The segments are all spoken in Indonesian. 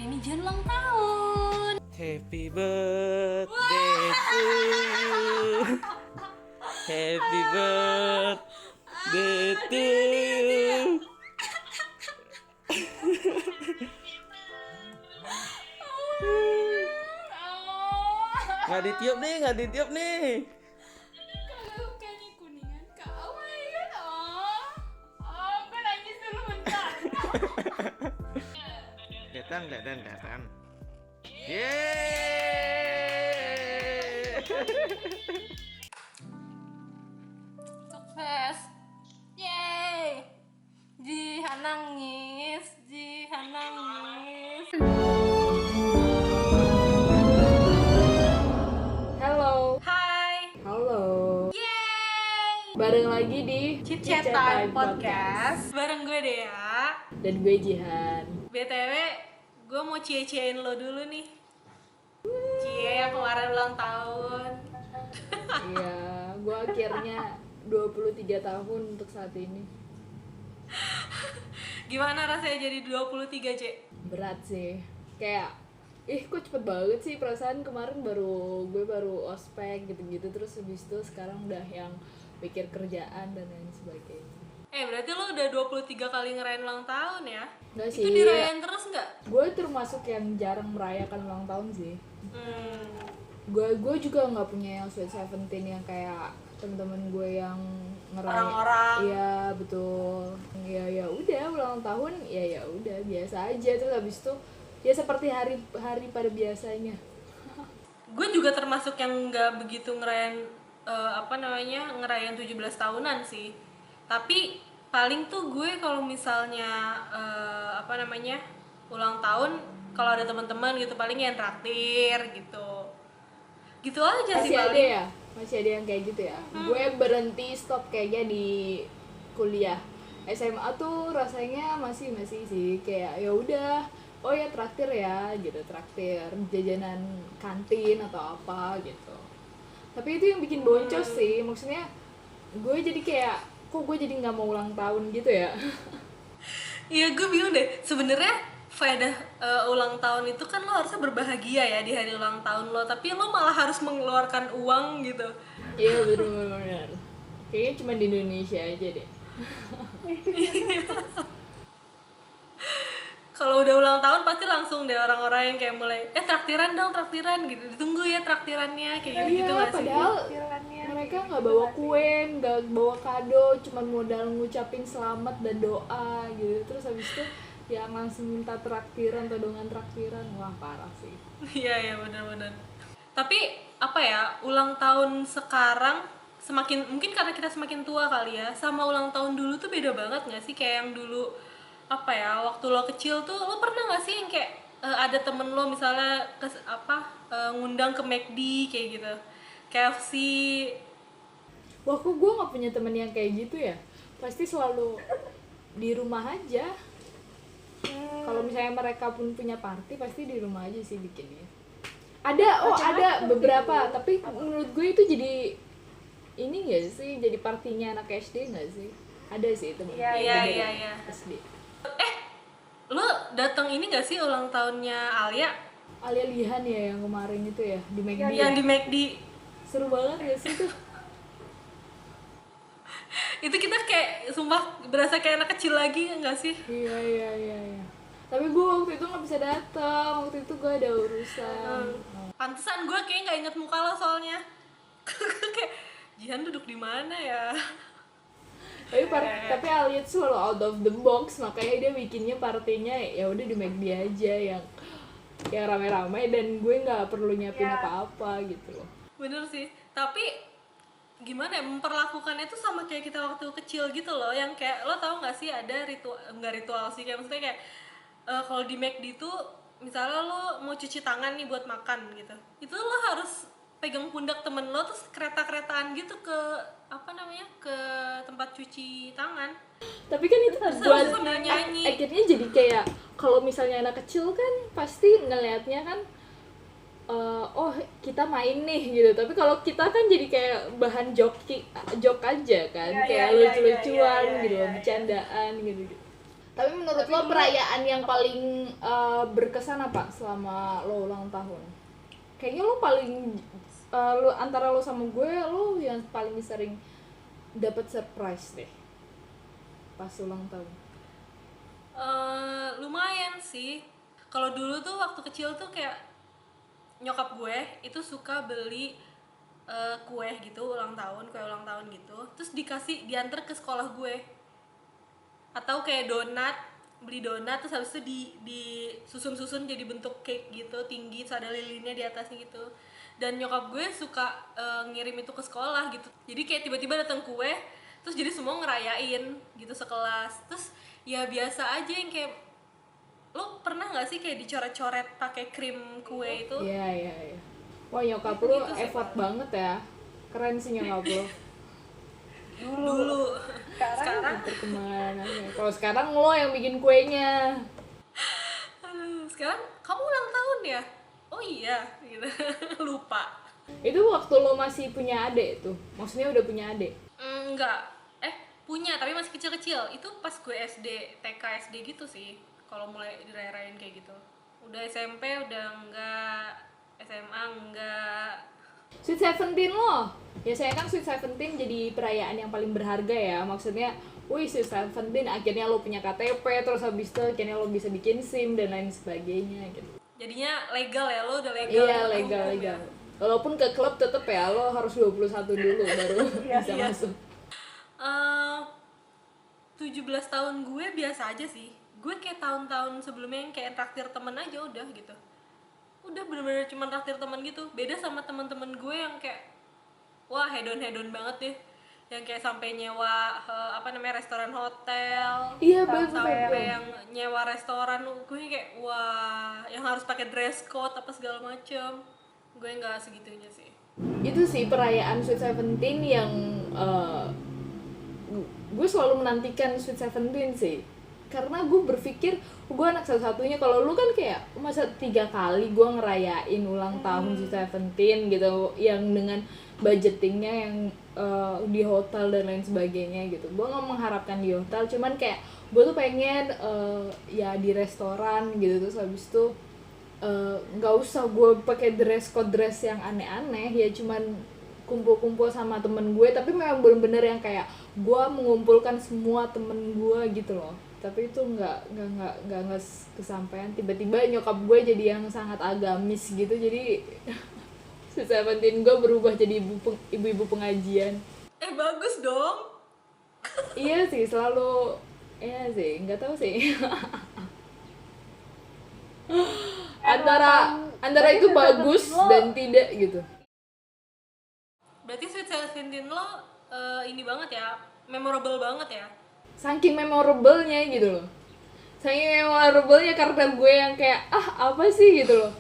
ini Jen ulang tahun. Happy birthday to you. Happy birthday to you. Nggak ditiup nih. Kalau kayaknya kuningan kak, oh my god, gue nangis dulu bentar. Datang. Yeay. Sukses, yeay. Jihan nangis. Hai. Halo, Yeay. bareng lagi di Chit Chat Time Podcast. Bareng gue Dea. Dan gue Jihan. BTW, gue mau cie-ciein lo dulu nih. Cie yang kemarin ulang tahun. Iya, gue akhirnya 23 tahun untuk saat ini. Gimana rasanya jadi 23, Cek? Berat sih, kayak kok cepet banget sih, perasaan kemarin gue baru ospek gitu-gitu, terus habis itu sekarang udah yang pikir kerjaan dan lain sebagainya. Berarti lo udah 23 kali ngerayain ulang tahun ya? Nggak Itu sih, dirayain terus nggak? gue termasuk yang jarang merayakan ulang tahun sih. Hmm. Gue juga nggak punya yang Sweet Seventeen yang kayak temen-temen gue yang ngerayain. Orang-orang. Iya betul. Ya udah ulang tahun ya udah biasa aja, terus habis itu ya seperti hari pada biasanya. Gue juga termasuk yang nggak begitu ngerayain ngerayain 17 tahunan sih. Tapi paling tuh gue kalau misalnya ulang tahun, kalau ada teman-teman gitu paling yang traktir gitu aja sih Masih ada paling. ya? Masih ada yang kayak gitu ya? Gue berhenti stop kayaknya di kuliah. SMA tuh rasanya masih sih, kayak ya udah, oh ya traktir ya gitu, traktir jajanan kantin atau apa gitu. Tapi itu yang bikin boncos sih, maksudnya gue jadi kayak kok gue jadi nggak mau ulang tahun gitu ya. Iya, gue bingung deh sebenarnya faedah ulang tahun itu kan lo harusnya berbahagia ya di hari ulang tahun lo, tapi lo malah harus mengeluarkan uang gitu. Iya benar. Kayaknya cuma di Indonesia aja deh. Kalau udah ulang tahun pasti langsung deh orang-orang yang kayak mulai traktiran gitu, ditunggu ya traktirannya kayak gitu Iya, nggak sih? padahal mereka nggak bawa kue, nggak bawa kado, cuma modal ngucapin selamat dan doa gitu. Terus habis itu yang langsung minta traktiran, todongan traktiran, wah parah sih. Iya benar-benar. Tapi apa ya, ulang tahun sekarang semakin, mungkin karena kita semakin tua kali ya, sama ulang tahun dulu tuh beda banget nggak sih? Kayak yang dulu waktu lo kecil tuh lo pernah nggak sih yang kayak ada temen lo misalnya ngundang ke McD kayak gitu, KFC. Wah, kok gue nggak punya temen yang kayak gitu ya? Pasti selalu di rumah aja. Kalau misalnya mereka pun punya party, pasti di rumah aja sih bikinnya. Ada beberapa, tapi menurut gue itu jadi ini nggak sih, jadi partinya anak SD nggak sih? Ada sih temen Iya. SD. Lo datang ini gak sih ulang tahunnya Alia? Alia Lihan ya yang kemarin itu ya di McD. Yang di McD. Seru banget ya sih tuh. Itu kita kayak sumpah berasa kayak anak kecil lagi gak sih? Iya. Tapi gue waktu itu nggak bisa datang. Waktu itu gue ada urusan. Pantesan gue kayak nggak inget muka lo soalnya. Kayak Jihan duduk di mana ya? Tapi Alia tuh selalu out of the box, makanya dia bikinnya partinya ya udah di McD aja yang rame-rame dan gue nggak perlu nyiapin apa-apa gitu loh. Bener sih. Tapi gimana ya, memperlakukannya tuh sama kayak kita waktu kecil gitu loh, yang kayak lo tau nggak sih ada ritual sih, kayak maksudnya kayak kalau di McD tuh misalnya lo mau cuci tangan nih buat makan gitu, itu lo harus pegang pundak temen lo terus kereta-keretaan gitu ke ke tempat cuci tangan. Tapi kan itu buat sambil nyanyi. akhirnya jadi kayak kalau misalnya anak kecil kan pasti ngelihatnya kan oh kita main nih gitu, tapi kalau kita kan jadi kayak bahan jok aja kan, kayak lucu-lucuan gitu, bercandaan gitu. Tapi menurut lo perayaan yang paling berkesan apa selama lo ulang tahun? Kayaknya lo paling lo antara lo sama gue, lo yang paling sering dapat surprise deh pas ulang tahun. Lumayan sih. Kalau dulu tuh waktu kecil tuh kayak nyokap gue itu suka beli kue gitu kue ulang tahun gitu, terus diantar ke sekolah gue, atau kayak beli donat terus habis itu di susun jadi bentuk cake gitu tinggi, terus ada lilinnya di atasnya gitu. Dan nyokap gue suka ngirim itu ke sekolah gitu, jadi kayak tiba-tiba datang kue terus jadi semua ngerayain gitu sekelas. Terus ya biasa aja yang kayak, lo pernah nggak sih kayak dicoret-coret pakai krim kue itu? Iya. Wah, nyokap lo Gitu sih, effort banget ya. Keren sih nyokap lo. Dulu. Sekarang Perkembangannya. Kalau sekarang lo yang bikin kuenya. aduh, sekarang kamu ulang tahun ya? Oh iya gitu. Lupa. Itu waktu lo masih punya adik tuh. Maksudnya udah punya adik. Enggak, punya tapi masih kecil-kecil. Itu pas gue SD, TK SD gitu sih. Kalau mulai dirayain kayak gitu. Udah SMP udah enggak, SMA enggak. Sweet Seventeen lo. Ya saya kan Sweet Seventeen jadi perayaan yang paling berharga ya. Maksudnya, wih Sweet Seventeen akhirnya lo punya KTP, terus habis itu akhirnya lo bisa bikin SIM dan lain sebagainya gitu. Jadinya legal ya, lo udah legal. Iya, hukum legal. ya. Walaupun ke klub tetep ya, lo harus 21 dulu baru bisa Iya. masuk. 17 tahun gue biasa aja sih. Gue kayak tahun-tahun sebelumnya yang kayak traktir temen aja udah gitu. Udah bener-bener cuma traktir temen gitu. Beda sama temen-temen gue yang kayak wah hedon banget deh. Yang kayak sampai nyewa restoran hotel. Iya, betul. Sampai yang nyewa restoran, gue kayak wah, yang harus pakai dress code apa segala macem. Gue nggak segitunya sih. Itu sih perayaan Sweet Seventeen yang gue selalu menantikan Sweet Seventeen sih, karena gue berpikir gue anak satu-satunya. Kalau lu kan kayak masa 3 kali gue ngerayain ulang tahun Sweet Seventeen gitu, yang dengan budgetingnya yang di hotel dan lain sebagainya gitu. Gue nggak mengharapkan di hotel, cuman kayak gue tuh pengen ya di restoran gitu. Terus habis itu nggak usah gue pakai dress yang aneh-aneh, ya cuman kumpul-kumpul sama temen gue, tapi memang bener-bener yang kayak gue mengumpulkan semua temen gue gitu loh. Tapi itu nggak kesampaian. Tiba-tiba nyokap gue jadi yang sangat agamis gitu, jadi Seventeen gue berubah jadi ibu-ibu pengajian. Bagus dong. Iya sih, selalu iya sih, nggak tahu sih. antara itu bagus dan tidak gitu. Berarti Sweet Seventeen lo ini banget ya, memorable banget ya. Saking memorable-nya gitu loh. Saking memorable-nya karena gue yang kayak apa sih gitu loh.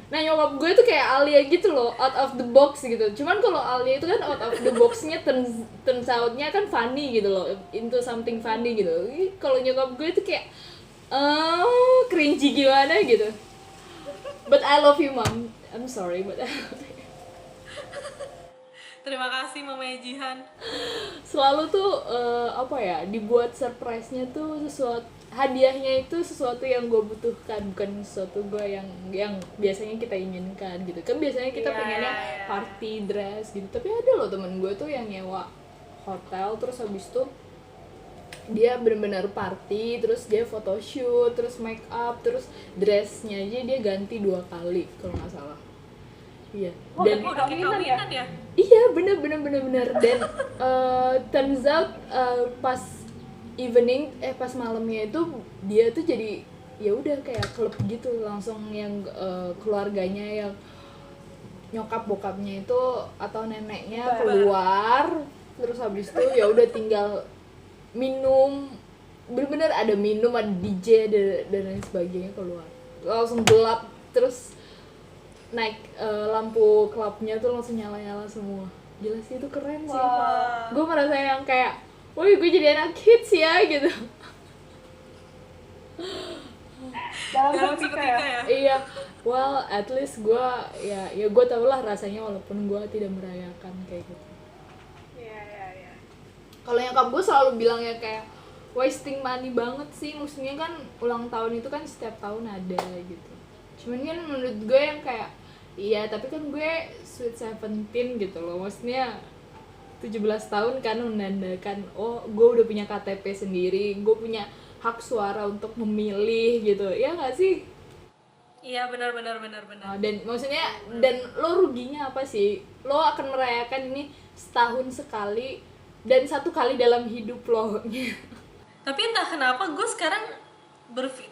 Nah nyokap gue tuh kayak Alia gitu loh, out of the box gitu. Cuman kalau Alia itu kan out of the box-nya turns out-nya kan funny gitu loh, into something funny gitu. Kalau nyokap gue tuh kayak cringy gimana gitu. But I love you mom. I'm sorry but Terima kasih Mama Jihan. selalu tuh dibuat surprise-nya tuh hadiahnya itu sesuatu yang gue butuhkan, bukan sesuatu gue yang biasanya kita inginkan gitu kan. Biasanya kita pengennya party dress gitu, tapi ada loh temen gue tuh yang nyewa hotel, terus habis itu dia benar-benar party, terus dia photoshoot, terus make up, terus dressnya aja dia ganti 2 kali kalau nggak salah. Iya. Dan udah kayak kawinan ya? iya bener. Dan turns out pas malamnya itu dia tuh jadi ya udah kayak klub gitu, langsung yang keluarganya yang nyokap bokapnya itu atau neneknya keluar, terus habis itu ya udah tinggal minum, bener-bener ada minum, ada DJ dan lain sebagainya, keluar langsung gelap, terus naik lampu klubnya tuh langsung nyala semua. Gila sih, itu keren sih. Gue merasa yang kayak woi gue jadi anak hits ya gitu. Dalam seketika ya? Iya, well at least gue ya gue tau lah rasanya walaupun gue tidak merayakan kayak gitu. Iya. Kalau nyokap gue selalu bilang ya kayak wasting money banget sih. Maksudnya kan ulang tahun itu kan setiap tahun ada gitu. Cuman kan menurut gue yang kayak iya tapi kan gue sweet 17 gitu loh. Maksudnya 17 tahun kan menandakan oh gue udah punya KTP sendiri, gue punya hak suara untuk memilih gitu ya nggak sih? Iya benar. Dan maksudnya dan lo ruginya apa sih? Lo akan merayakan ini setahun sekali dan satu kali dalam hidup lo. Tapi entah kenapa gue sekarang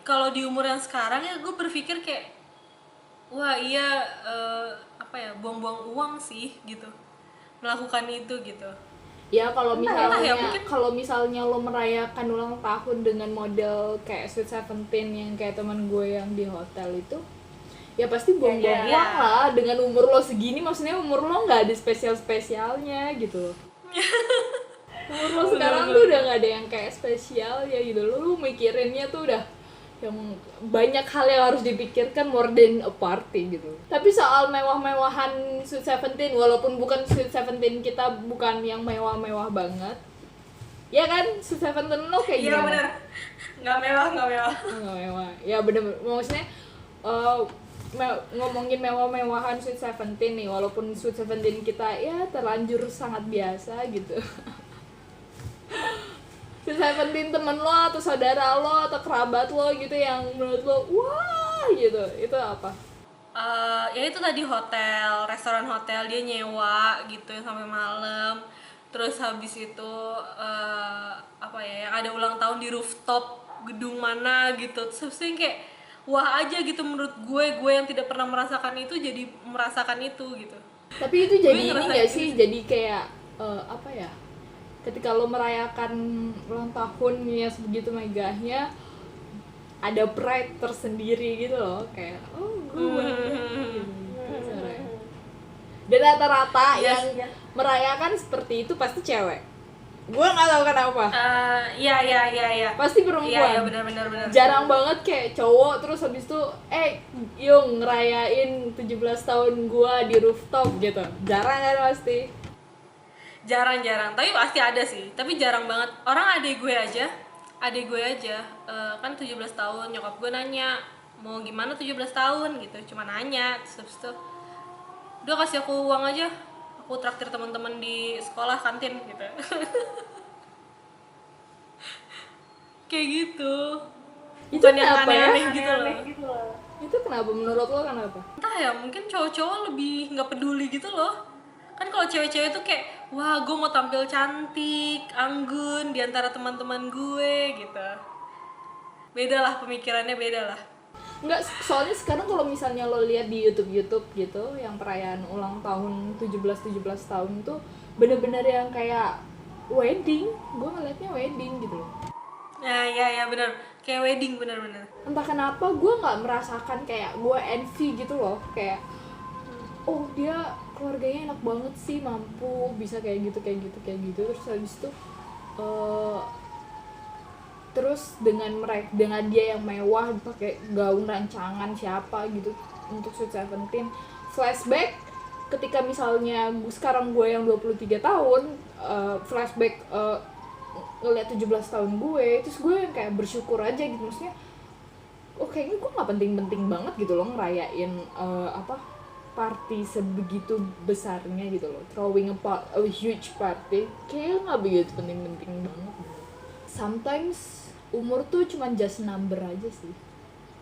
kalau di umur yang sekarang ya gue berpikir kayak wah iya apa ya buang-buang uang sih gitu melakukan itu gitu. Ya kalau Entah ya, misalnya mungkin- kalau misalnya lo merayakan ulang tahun dengan model kayak Sweet 17 yang kayak teman gue yang di hotel itu, ya pasti buang-buang Ya. uang lah. Dengan umur lo segini, maksudnya umur lo nggak ada spesial-spesialnya gitu. Umur lo sekarang tuh udah nggak ada yang kayak spesial ya gitu. Lo mikirinnya tuh udah yang banyak hal yang harus dipikirkan more than a party gitu. Tapi soal mewah-mewahan Sweet 17, walaupun bukan Sweet 17 kita bukan yang mewah-mewah banget. Ya kan, Sweet 17 lo kayak Iya gimana? benar. Nggak mewah. Oh, nggak mewah. Ya bener, maksudnya ngomongin mewah-mewahan Sweet 17 nih, walaupun Sweet 17 kita ya terlanjur sangat biasa gitu. Sweet 17 temen lo atau saudara lo atau kerabat lo gitu yang menurut lo wah gitu, itu apa? Ya itu tadi restoran hotel dia nyewa gitu sampai malam. Terus habis itu apa ya yang ada ulang tahun di rooftop gedung mana gitu. Terus habis itu yang kayak wah aja gitu menurut gue yang tidak pernah merasakan itu jadi merasakan itu gitu. Tapi itu jadi ini ngerasain gak itu sih? Jadi kayak apa ya? Ketika lo merayakan ulang tahun yang sebegitu megahnya, ada pride tersendiri gitu loh, kayak oh gue gitu, suaranya. Dan rata-rata Yes, yang merayakan seperti itu pasti cewek. Gue nggak tahu kenapa. Iya. Pasti perempuan. Iya benar. Jarang banget kayak cowok terus habis itu yung ngerayain 17 tahun gua di rooftop gitu. Jarang kan pasti. Jarang, tapi pasti ada sih. Tapi jarang banget. Orang adik gue aja kan 17 tahun nyokap gue nanya mau gimana 17 tahun gitu. Cuma nanya terus habis itu udah kasih aku uang aja. Aku traktir teman-teman di sekolah kantin gitu. Kayak gitu. Itu Bukan yang kenapa ya? aneh-aneh gitu loh. Itu kenapa menurut lo kenapa? Entah ya, mungkin cowok-cowok lebih nggak peduli gitu loh. Kan kalau cewek-cewek tuh kayak wah gue mau tampil cantik, anggun di antara teman-teman gue gitu. Beda lah pemikirannya, beda lah. Enggak, soalnya sekarang kalau misalnya lo lihat di YouTube gitu yang perayaan ulang tahun 17 tahun tuh bener-bener yang kayak wedding. Gue ngeliatnya wedding gitu loh. Nah, ya benar. Kayak wedding bener-bener. Entah kenapa gue nggak merasakan kayak gue envy gitu loh, kayak oh dia keluarganya enak banget sih, mampu bisa kayak gitu terus habis itu terus dengan dia yang mewah pakai gaun rancangan siapa gitu untuk Sweet 17, flashback ketika misalnya sekarang gue yang 23 tahun flashback ngeliat 17 tahun gue, terus gue yang kayak bersyukur aja gitu, maksudnya oh kayaknya gue nggak penting-penting banget gitu loh ngerayain party sebegitu besarnya gitu loh, throwing a huge party kayaknya nggak begitu penting-penting banget. Sometimes umur tuh cuma just number aja sih,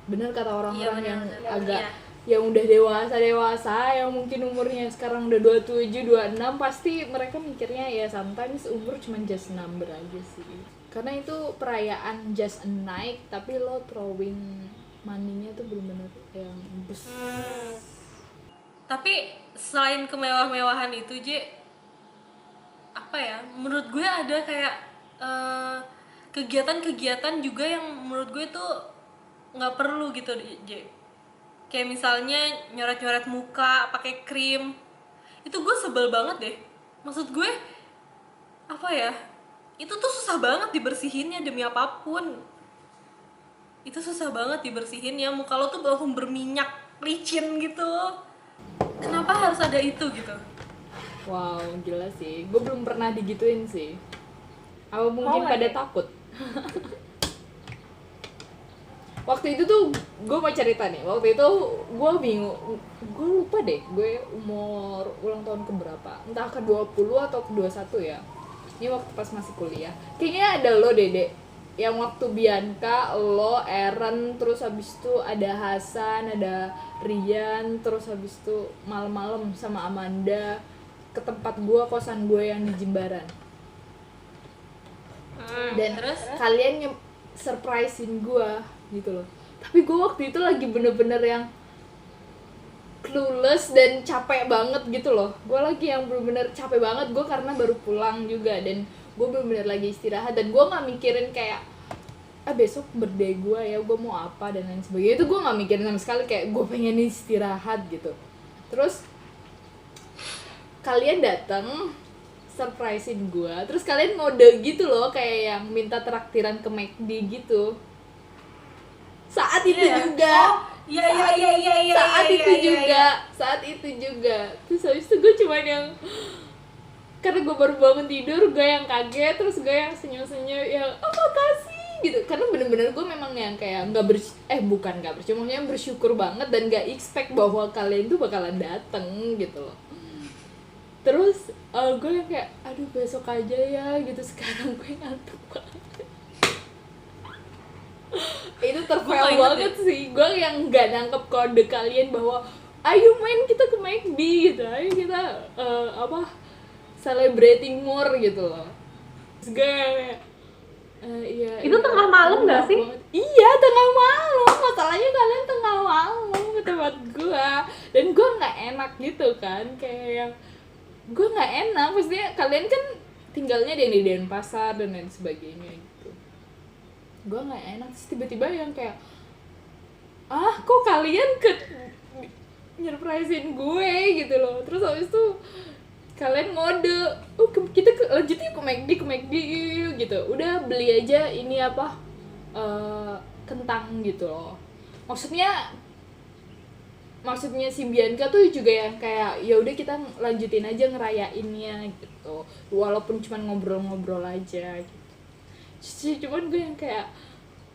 bener kata orang-orang yang agak yang udah dewasa yang mungkin umurnya sekarang udah 27, 26 pasti mereka mikirnya ya sometimes umur cuma just number aja sih, karena itu perayaan just a night tapi lo throwing money-nya tuh bener-bener yang besar. Tapi selain kemewah-mewahan itu, apa ya? Menurut gue ada kayak kegiatan-kegiatan juga yang menurut gue tuh nggak perlu gitu, Kayak misalnya nyoret-nyoret muka pakai krim. Itu gue sebel banget deh. Maksud gue apa ya? Itu tuh susah banget dibersihinnya demi apapun. Itu susah banget dibersihinnya, muka lo tuh langsung berminyak, licin gitu. Kenapa harus ada itu gitu? Wow, gila sih. Gue belum pernah digituin sih. Apa mungkin pada takut? Waktu itu tuh gue mau cerita nih, waktu itu gue bingung, gue lupa deh gue umur ulang tahun keberapa, entah ke 20 atau ke 21 ya. Ini waktu pas masih kuliah, kayaknya ada lo Dede, yang waktu Bianca, lo, Eren, terus habis itu ada Hasan, ada Rian, terus habis itu malam-malam sama Amanda ke tempat gue, kosan gue yang di Jimbaran. Dan Terus kalian surprisein gue gitu loh. Tapi gue waktu itu lagi bener-bener yang clueless dan capek banget gitu loh. Gue lagi yang bener-bener capek banget, gue karena baru pulang juga dan gue bener-bener lagi istirahat dan gue nggak mikirin kayak besok birthday gue ya, gue mau apa dan lain sebagainya. Itu gue nggak mikirin sama sekali, kayak gue pengen istirahat gitu. Terus kalian datang surprisein gue, terus kalian ngode gitu loh, kayak yang minta traktiran ke McD gitu. Saat itu juga. Saat itu juga. Terus habis itu gue cuman yang, karena gue baru bangun tidur, gue yang kaget, terus gue yang senyum-senyum yang makasih gitu. Karena bener-bener gue memang yang kayak bukan nggak bersyukur, maksudnya bersyukur banget dan nggak expect bahwa kalian tuh bakalan dateng gitu loh. Terus gue yang kayak aduh besok aja ya gitu, sekarang gue ngantuk banget. Itu terfail banget sih, gue yang nggak nangkep kode kalian bahwa ayo main kita ke McD gitu, ayo kita celebrating more gitu loh. Terus gue iya, itu tengah malam nggak sih? Iya tengah malam, masalahnya kalian tengah malam ke tempat gue dan gue nggak enak gitu kan, kayak yang gue nggak enak, maksudnya kalian kan tinggalnya di Denpasar dan lain sebagainya gitu. Gue nggak enak, terus tiba-tiba yang kayak kok kalian nyerprisein gue gitu loh. Terus habis itu kalian ngode, kita lanjut yuk ke McD yuk gitu. Udah beli aja ini kentang gitu loh. Maksudnya si Bianca tuh juga yang kayak ya udah kita lanjutin aja ngerayainnya gitu, walaupun cuma ngobrol-ngobrol aja gitu. Cuman gue yang kayak,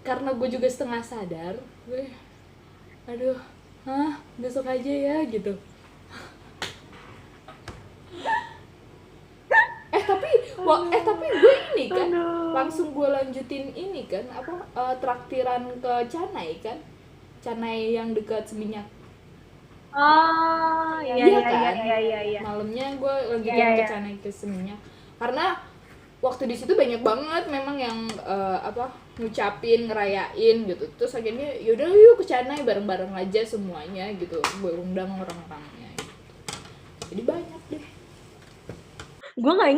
karena gue juga setengah sadar, gue aduh besok aja ya gitu. tapi gue ini kan langsung gue lanjutin ini kan traktiran ke Canai yang dekat Seminyak. Iya. Malamnya gue lanjutin ke Canai ke Seminyak karena waktu di situ banyak banget memang yang ngucapin, ngerayain gitu. Terus akhirnya yaudah yuk ke Canai bareng-bareng aja semuanya gitu, gue undang orang-orangnya gitu. Jadi banyak deh. Gue nggak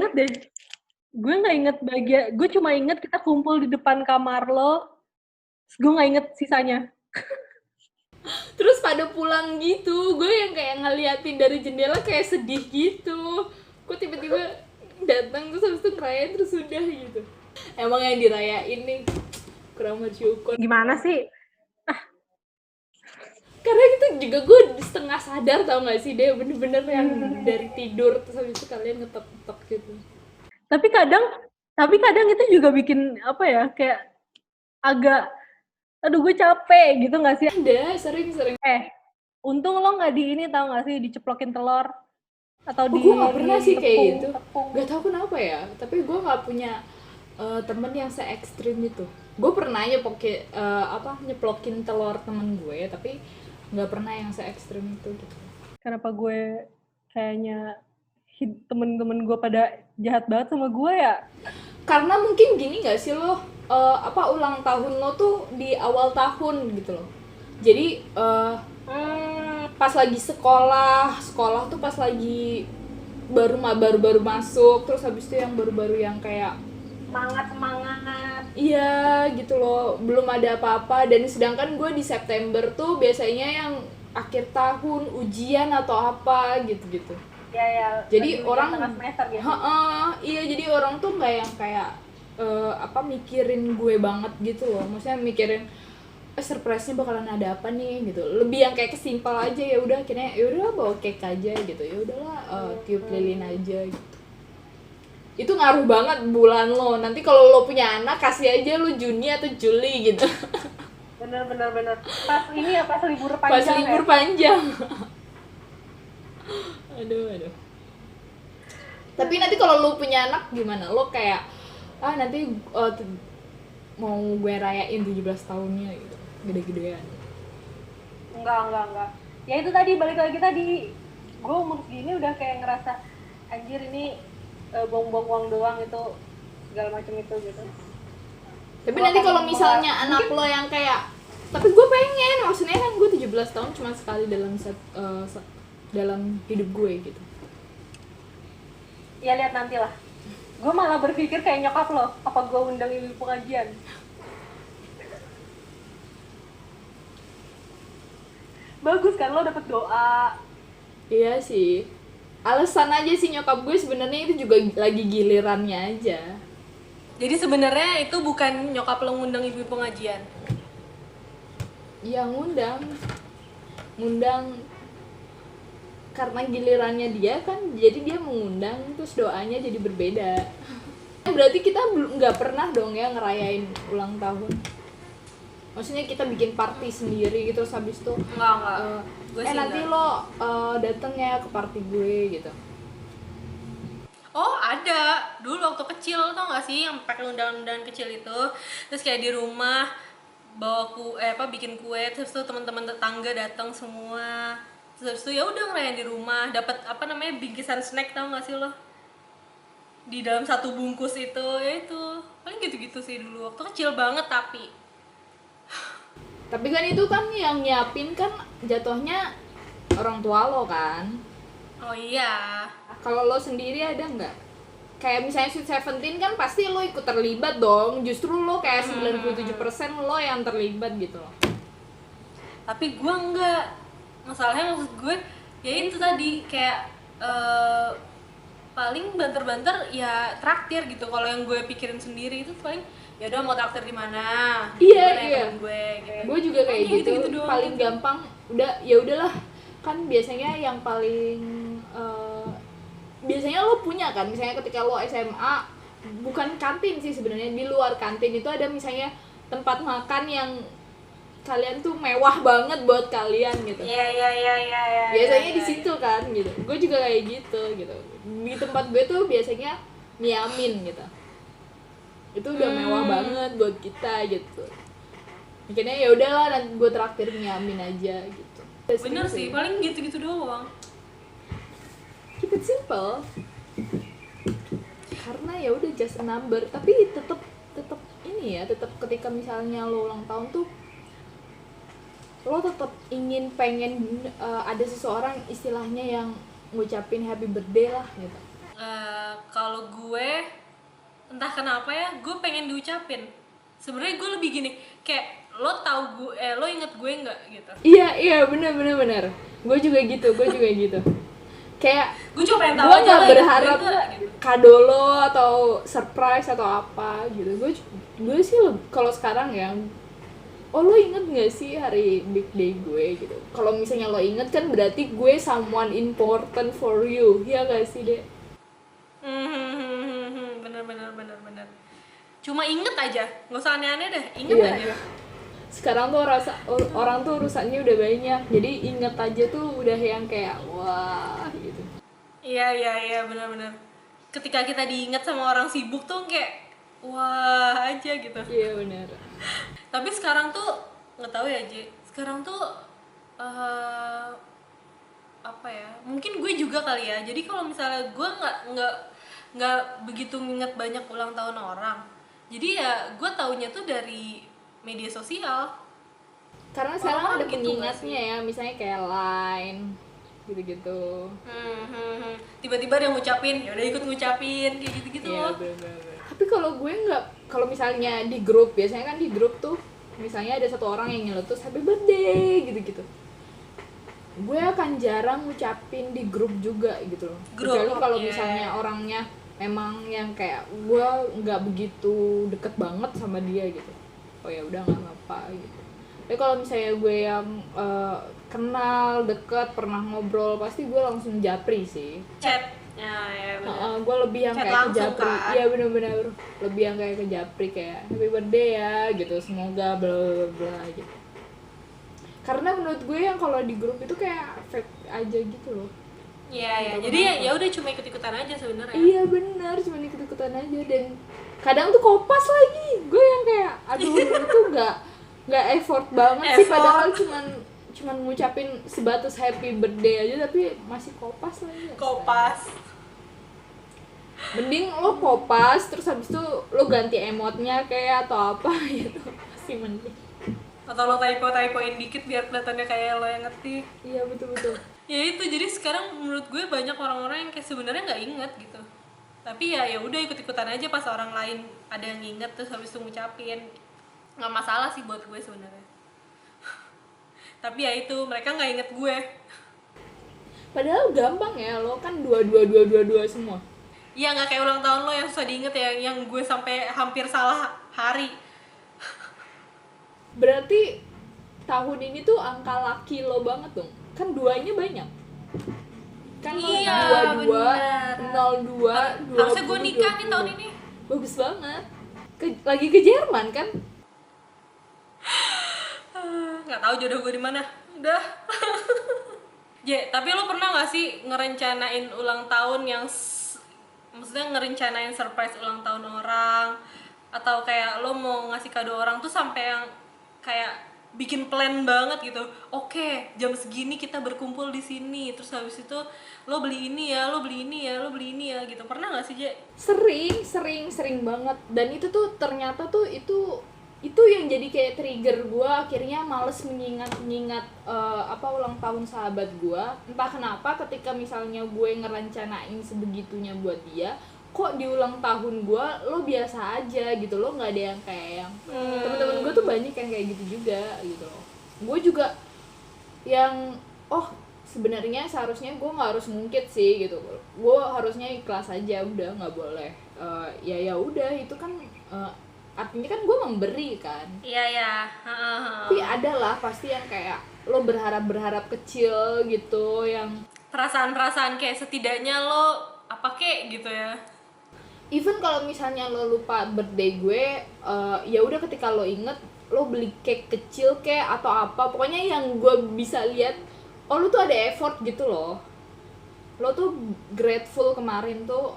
inget bagian, gue cuma inget kita kumpul di depan kamar lo. Gue nggak inget sisanya. Terus pada pulang gitu, gue yang kayak ngeliatin dari jendela kayak sedih gitu. Gue tiba-tiba datang terus habis itu ngerayain terus udah gitu. Emang yang dirayain nih kurang bersyukur. Gimana sih? Karena itu juga gue setengah sadar, tau gak sih, dia bener-bener yang dari tidur terus habis itu kalian ngetok-ngetok gitu. Tapi kadang itu juga bikin kayak agak aduh gue capek gitu nggak sih? Ada sering untung lo nggak di ini, tau nggak sih, diceplokin telur atau gue nggak pernah sih kayak gitu, tepung. nggak tahu kenapa ya, tapi gue nggak punya temen yang se ekstrim itu. Gue pernah nyeplokin telur temen gue, tapi nggak pernah yang se ekstrim itu gitu. Kenapa gue kayaknya temen-temen gue pada jahat banget sama gue ya? Karena mungkin gini nggak sih lo, ulang tahun lo tuh di awal tahun gitu loh. Jadi pas lagi sekolah tuh pas lagi baru masuk, terus habis itu yang baru-baru yang kayak semangat. Iya gitu loh, belum ada apa-apa. Dan sedangkan gue di September tuh biasanya yang akhir tahun ujian atau apa gitu-gitu. Ya. Jadi orang semester gitu. Iya, jadi orang tuh nggak yang kayak mikirin gue banget gitu loh. Maksudnya mikirin surprise-nya bakalan ada apa nih gitu. Lebih yang kayak kesimpel aja, ya udah akhirnya ya udah bawa cake aja gitu. Ya udahlah tiup lilin aja gitu. itu ngaruh banget bulan lo. Nanti kalau lo punya anak, kasih aja lo Juni atau Juli gitu. Bener. Pas ini ya, pas libur Pas panjang libur ya. panjang. Aduh. Tapi nanti kalau lo punya anak gimana? Lo kayak nanti mau gue rayain 17 tahunnya gitu, gede-gedean. Enggak. Ya itu tadi, balik lagi tadi. Gue umur segini udah kayak ngerasa anjir ini buang-buang uang doang itu, segala macam itu gitu. Tapi nanti kalau misalnya anak lo yang kayak, tapi gue pengen, maksudnya kan gue 17 tahun cuma sekali dalam hidup gue gitu. Ya lihat nanti lah. Gue malah berpikir kayak nyokap lo, apa gue undang ibu pengajian. Bagus kan, lo dapet doa. Iya sih. Alasan aja sih nyokap gue sebenarnya itu juga lagi gilirannya aja. Jadi sebenarnya itu bukan nyokap lo ngundang ibu pengajian. Ya ngundang karena gilirannya dia kan, jadi dia mengundang, terus doanya jadi berbeda. Berarti kita nggak pernah dong ya ngerayain ulang tahun. Maksudnya kita bikin party sendiri gitu, terus habis itu Enggak. Gue sih nanti enggak. lo dateng ya ke party gue gitu. Oh ada, dulu waktu kecil tau gak sih yang pakai undangan-undangan kecil itu, terus kayak di rumah bawa bikin kue, terus tuh teman-teman tetangga datang semua, terus tuh ya udah ngerayain di rumah, dapat bingkisan snack, tau gak sih lo, di dalam satu bungkus itu, ya itu paling gitu-gitu sih dulu waktu kecil banget. Tapi kan itu kan yang nyiapin kan jatuhnya orang tua lo kan. Oh iya. Kalau lo sendiri ada nggak? Kayak misalnya Sweet Seventeen kan pasti lo ikut terlibat dong. Justru lo kayak 97% lo yang terlibat gitu loh. Tapi gue enggak, masalahnya maksud gue ya itu tadi kayak paling banter-banter ya traktir gitu. Kalau yang gue pikirin sendiri itu paling ya udah mau traktir di mana, Iya. temen gue gitu. Gue juga kayak gitu. doang. Paling gampang udah ya udahlah, kan biasanya yang paling biasanya lo punya kan, misalnya ketika lo SMA, bukan kantin sih sebenarnya, di luar kantin itu ada misalnya tempat makan yang kalian tuh mewah banget buat kalian gitu. Iya. Biasanya di situ kan gitu. Gue juga kayak gitu. Di tempat gue tuh biasanya Miamin gitu. Itu udah mewah banget buat kita gitu. Akhirnya ya udahlah, nanti gue traktir Miamin aja gitu. Bener sih, paling gitu-gitu doang. Keep it simple. Karena ya udah just a number, tapi tetap ini ya, tetap ketika misalnya lo ulang tahun tuh lo tetap pengen ada seseorang istilahnya yang ngucapin happy birthday lah gitu. Kalau gue entah kenapa ya, gue pengen diucapin. Sebenarnya gue lebih gini, kayak lo tahu gue, lo inget gue nggak gitu. Iya benar. Gue juga gitu. Kayak Gue cuma pengen tahu gue aja nggak lo berharap inget gue nggak, gitu. kado lo atau surprise atau apa gitu. Gue sih kalau sekarang ya, lo inget nggak sih hari big day gue gitu. Kalau misalnya lo inget kan berarti gue someone important for you, ya nggak sih deh? Bener. Cuma inget aja, nggak usah aneh-aneh deh, inget Iya. aja. Sekarang tuh orang tuh urusannya udah banyak, jadi inget aja tuh udah yang kayak wah gitu. Iya, bener. Ketika kita diingat sama orang sibuk tuh kayak wah aja gitu. Iya benar. Tapi sekarang tuh nggak tahu ya J. Sekarang tuh apa ya? Mungkin gue juga kali ya. Jadi kalau misalnya gue nggak begitu ingat banyak ulang tahun orang. Jadi ya gue taunya tuh dari media sosial. Karena sekarang Orang-orang ada gitu pengingatnya ya, misalnya kayak Line gitu-gitu. Tiba-tiba dia ngucapin, ya udah ikut ngucapin kayak gitu-gitu Iya loh. benar. Tapi kalau gue nggak, kalau misalnya di grup, biasanya kan di grup tuh misalnya ada satu orang yang nyeletus happy birthday gitu-gitu, gue akan jarang ngucapin di grup juga gitu loh. Kecuali kalau misalnya orangnya memang yang kayak gue nggak begitu deket banget sama dia gitu, oh ya udah nggak apa-apa gitu. Tapi kalau misalnya gue yang kenal deket, pernah ngobrol, pasti gue langsung japri sih. Chat Ya benar. Gue lebih yang Chat kayak ke langsung, japri. kan? Iya bener-bener lebih yang kayak ke japri, kayak happy birthday ya gitu, semoga bla bla bla gitu. Karena menurut gue yang kalau di grup itu kayak fake aja gitu loh. Iya. Gitu, Jadi kenapa? ya udah cuma ikut-ikutan aja sebenarnya. Iya benar, cuma ikut-ikutan aja, dan kadang tuh kopas lagi. Gue yang kayak aduh itu nggak effort banget sih, Effort. padahal cuman ngucapin sebatas happy birthday aja tapi masih kopas lagi. Kopas. Mending lo kopas terus habis itu lo ganti emotnya kayak atau apa gitu, masih mending. Atau lo typoin dikit biar kelihatannya kayak lo yang ngetik. Iya betul. Ya itu, jadi sekarang menurut gue banyak orang-orang yang kayak sebenarnya nggak inget gitu, tapi ya udah ikut-ikutan aja pas orang lain ada yang inget terus habis itu ngucapin. Nggak masalah sih buat gue sebenarnya. Tapi ya itu, mereka nggak inget gue. Padahal gampang ya, lo kan dua semua. Iya, nggak kayak ulang tahun lo yang susah diinget ya, yang gue sampai hampir salah hari. Berarti tahun ini tuh angka laki lo banget dong. Kan duanya banyak. Kan lo Iya, 22, bener. 02, 20, Harusnya gue nikah nih tahun ini. Bagus banget. Lagi ke Jerman kan? Nggak tahu jodoh gue di mana. Udah. Tapi lo pernah nggak sih ngerencanain ulang tahun yang maksudnya ngerencanain surprise ulang tahun orang, atau kayak lo mau ngasih kado orang tuh sampai yang kayak bikin plan banget gitu. Oke, jam segini kita berkumpul di sini. Terus habis itu lo beli ini ya, lo beli ini ya, lo beli ini ya gitu. Pernah nggak sih, Je? Sering banget. Dan itu tuh ternyata tuh itu yang jadi kayak trigger gue akhirnya males mengingat ulang tahun sahabat gue. Entah kenapa ketika misalnya gue ngerencanain sebegitunya buat dia, kok di ulang tahun gue lo biasa aja gitu, lo nggak ada yang kayak yang temen-temen gue tuh banyak yang kayak gitu juga gitu loh. Gue juga yang sebenarnya seharusnya gue nggak harus ngungkit sih gitu, gue harusnya ikhlas aja, udah nggak boleh ya udah itu kan artinya kan gue memberi kan. Iya. Tapi ada lah pasti yang kayak lo berharap kecil gitu, yang Perasaan-perasaan kayak setidaknya lo apa kek gitu ya. even kalau misalnya lo lupa birthday gue, ya udah ketika lo inget lo beli cake kecil kayak atau apa, pokoknya yang gue bisa lihat lo tuh ada effort gitu loh. Lo tuh grateful. Kemarin tuh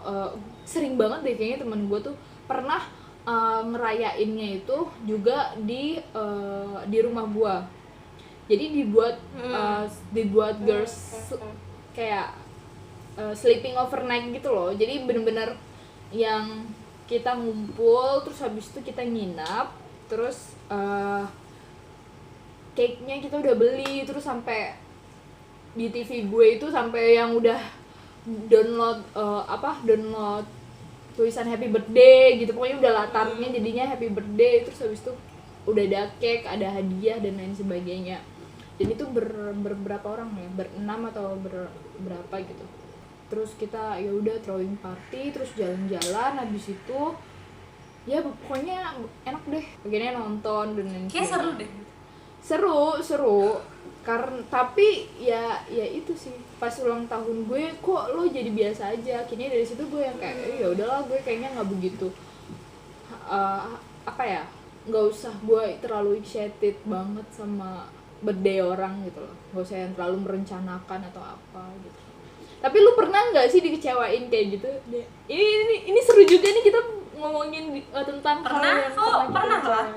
sering banget deh kayaknya temen gue tuh pernah ngerayainnya itu juga di rumah gue. Jadi dibuat girls kayak sleeping overnight gitu loh. Jadi bener-bener yang kita ngumpul terus habis itu kita nginap, terus cake-nya kita udah beli, terus sampai di TV gue itu sampai yang udah download tulisan happy birthday gitu, pokoknya udah latarnya jadinya happy birthday, terus habis itu udah ada cake, ada hadiah dan lain sebagainya. Dan itu berapa orang ya, berenam atau berapa gitu. Terus kita ya udah throwing party, terus jalan-jalan, habis itu ya pokoknya enak deh, akhirnya nonton dan lain Kayak seru deh. seru karena tapi ya itu sih pas ulang tahun gue kok lo jadi biasa aja. Akhirnya dari situ gue yang kayak ya udahlah, gue kayaknya nggak begitu nggak usah gue terlalu excited banget sama birthday orang gitu loh, nggak usah yang terlalu merencanakan atau apa gitu. Tapi lu pernah nggak sih dikecewain kayak gitu? Ini seru juga nih kita ngomongin tentang Pernah hal yang kok, pernah lah.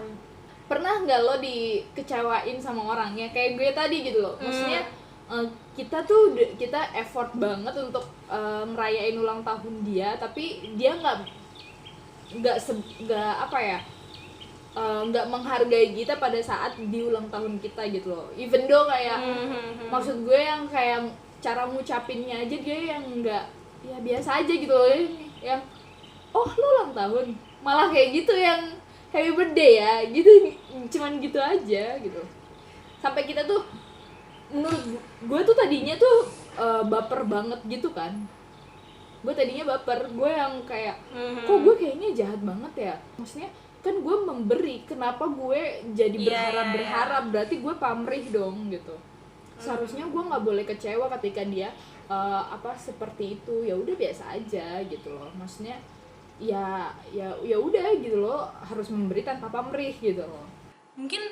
Pernah nggak lo dikecewain sama orangnya kayak gue tadi gitu loh? Maksudnya kita effort banget untuk ngerayain ulang tahun dia, tapi dia nggak menghargai kita pada saat di ulang tahun kita gitu loh. Even though kayak maksud gue yang kayak cara ngucapinnya aja dia yang nggak, ya biasa aja gitu loh, yang lu ulang tahun malah kayak gitu, yang happy birthday ya gitu, cuman gitu aja gitu. Sampai kita tuh menurut gue tuh tadinya tuh baper banget gitu kan. Gue tadinya baper, gue yang kayak kok gue kayaknya jahat banget ya, maksudnya kan gue memberi, kenapa gue jadi berharap berarti gue pamrih dong gitu. seharusnya gue nggak boleh kecewa ketika dia seperti itu. Ya udah biasa aja gitu loh, maksudnya ya udah gitu loh, harus memberi tanpa pamrih gitu loh. Mungkin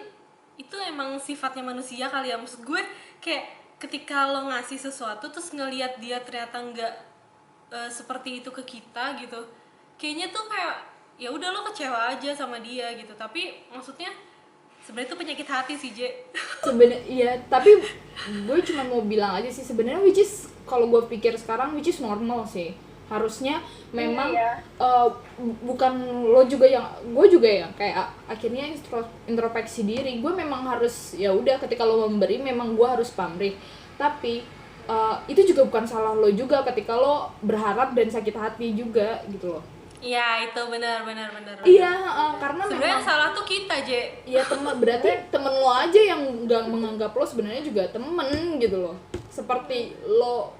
itu emang sifatnya manusia kali ya, maksud gue kayak ketika lo ngasih sesuatu terus ngelihat dia ternyata nggak seperti itu ke kita gitu, kayaknya tuh kayak ya udah lo kecewa aja sama dia gitu. Tapi maksudnya sebenarnya itu penyakit hati sih, J. Sebenarnya iya, tapi gue cuma mau bilang aja sih sebenarnya, which is kalau gue pikir sekarang which is normal sih. Harusnya memang bukan lo juga yang, gue juga ya kayak akhirnya introspeksi diri. Gue memang harus ya udah, ketika lo memberi memang gue harus pamrih. Tapi itu juga bukan salah lo juga ketika lo berharap dan sakit hati juga gitu loh. Iya, itu benar. Iya, karena sebenarnya memang salah tuh kita, J. ya berarti temen lo aja yang nggak menganggap lo sebenarnya juga temen gitu loh. Seperti lo